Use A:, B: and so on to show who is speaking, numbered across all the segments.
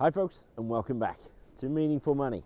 A: Hi folks, and welcome back to Meaningful Money.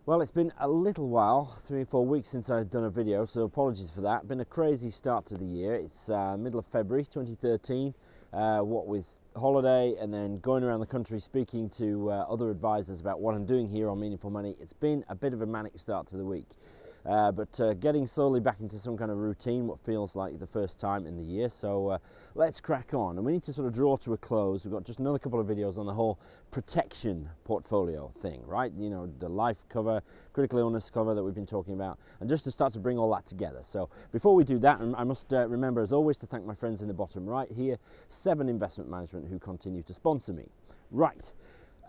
A: Well, it's been a little while, 3 or 4 weeks since I've done a video, so apologies for that. Been a crazy start to the year. It's middle of February 2013, what with holiday and then going around the country speaking to other advisors about what I'm doing here on Meaningful Money. It's been a bit of a manic start to the week. But getting slowly back into some kind of routine, what feels like the first time in the year. So let's crack on. And we need to sort of draw to a close. We've got just another couple of videos on the whole protection portfolio thing, right? You know, the life cover, critical illness cover that we've been talking about, and just to start to bring all that together. So before we do that, I must remember as always to thank my friends in the bottom right here, 7 Investment Management, who continue to sponsor me. Right.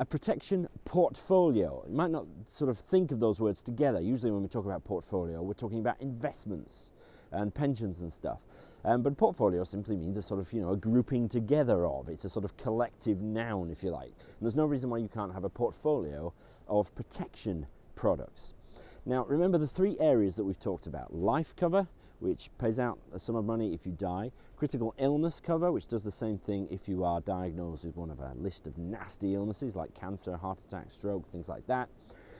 A: A protection portfolio. You might not sort of think of those words together. Usually when we talk about portfolio, we're talking about investments and pensions and stuff. But portfolio simply means a sort of, a grouping together of. It's a sort of collective noun, if you like. And there's no reason why you can't have a portfolio of protection products. Now, remember the 3 areas that we've talked about. Life cover, which pays out a sum of money if you die. Critical illness cover, which does the same thing if you are diagnosed with one of a list of nasty illnesses like cancer, heart attack, stroke, things like that.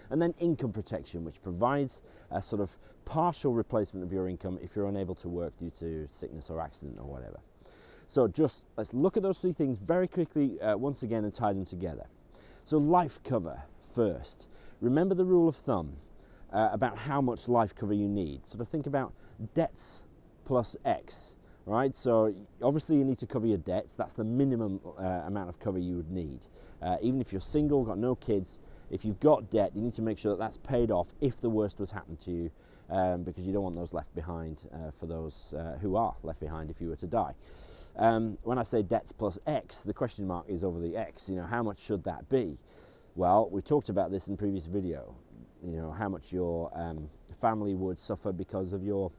A: And then income protection, which provides a sort of partial replacement of your income if you're unable to work due to sickness or accident or whatever. So just let's look at those 3 things very quickly once again and tie them together. So life cover first. Remember the rule of thumb about how much life cover you need. Sort of think about debts plus X, right? So obviously you need to cover your debts. That's the minimum amount of cover you would need. Even if you're single, got no kids, if you've got debt, you need to make sure that that's paid off if the worst was happen to you, because you don't want those left behind for those who are left behind if you were to die. When I say debts plus X, the question mark is over the X. How much should that be? Well, we talked about this in previous video. How much your family would suffer because of your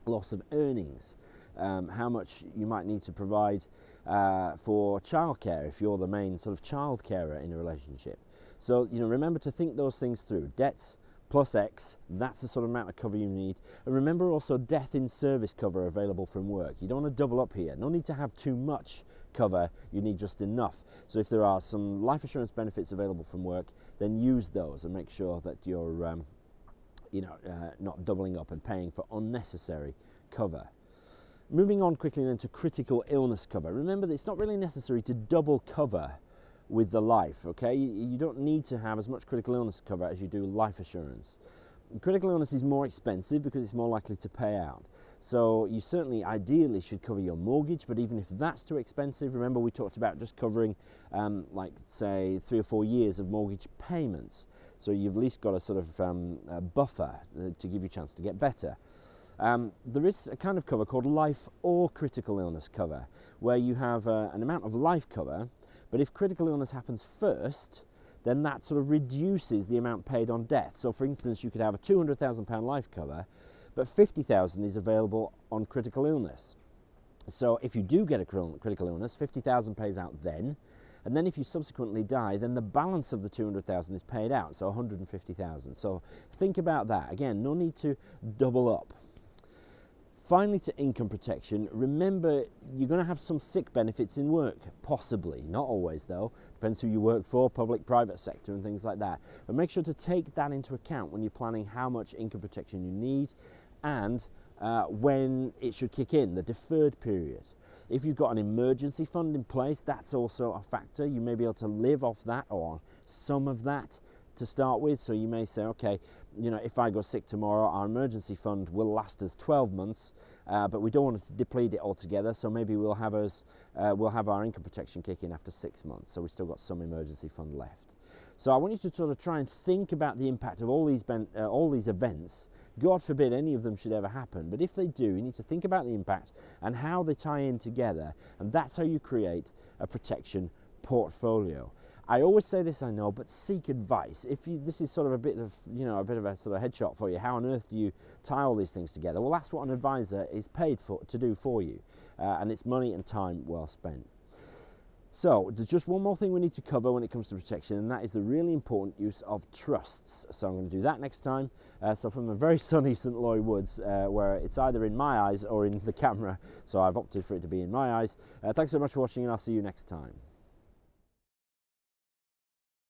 A: loss of earnings, how much you might need to provide for childcare if you're the main sort of child carer in a relationship. So, remember to think those things through. Debts plus X, that's the sort of amount of cover you need. And remember also death in service cover available from work. You don't want to double up here. No need to have too much cover, you need just enough. So if there are some life assurance benefits available from work, then use those and make sure that you're not doubling up and paying for unnecessary cover. Moving on quickly then to critical illness cover. Remember that it's not really necessary to double cover with the life, okay? You don't need to have as much critical illness cover as you do life assurance. Critical illness is more expensive because it's more likely to pay out. So you certainly ideally should cover your mortgage, but even if that's too expensive, remember we talked about just covering like say 3 or 4 years of mortgage payments. So you've at least got a sort of a buffer to give you a chance to get better. There is a kind of cover called life or critical illness cover, where you have an amount of life cover, but if critical illness happens first, then that sort of reduces the amount paid on death. So for instance, you could have a £200,000 life cover, but 50,000 is available on critical illness. So if you do get a critical illness, 50,000 pays out then, and then if you subsequently die, then the balance of the 200,000 is paid out, so 150,000. So think about that. Again, no need to double up. Finally, to income protection, remember you're going to have some sick benefits in work, possibly, not always though, depends who you work for, public, private sector and things like that. But make sure to take that into account when you're planning how much income protection you need and when it should kick in, the deferred period. If you've got an emergency fund in place, that's also a factor. You may be able to live off that or some of that to start with. So you may say, okay, if I go sick tomorrow, our emergency fund will last us 12 months, but we don't want to deplete it altogether. So maybe we'll have our income protection kick in after 6 months. So we've still got some emergency fund left. So I want you to sort of try and think about the impact of all these events. God forbid any of them should ever happen, but if they do, you need to think about the impact and how they tie in together, and that's how you create a protection portfolio. I always say this, I know, but seek advice. This is sort of a bit of a sort of headshot for you. How on earth do you tie all these things together? Well, that's what an advisor is paid to do for you. and it's money and time well spent. So there's just one more thing we need to cover when it comes to protection, and that is the really important use of trusts. So I'm going to do that next time. So from a very sunny St Loy Woods, where it's either in my eyes or in the camera, so I've opted for it to be in my eyes. Thanks very much for watching, and I'll see you next time.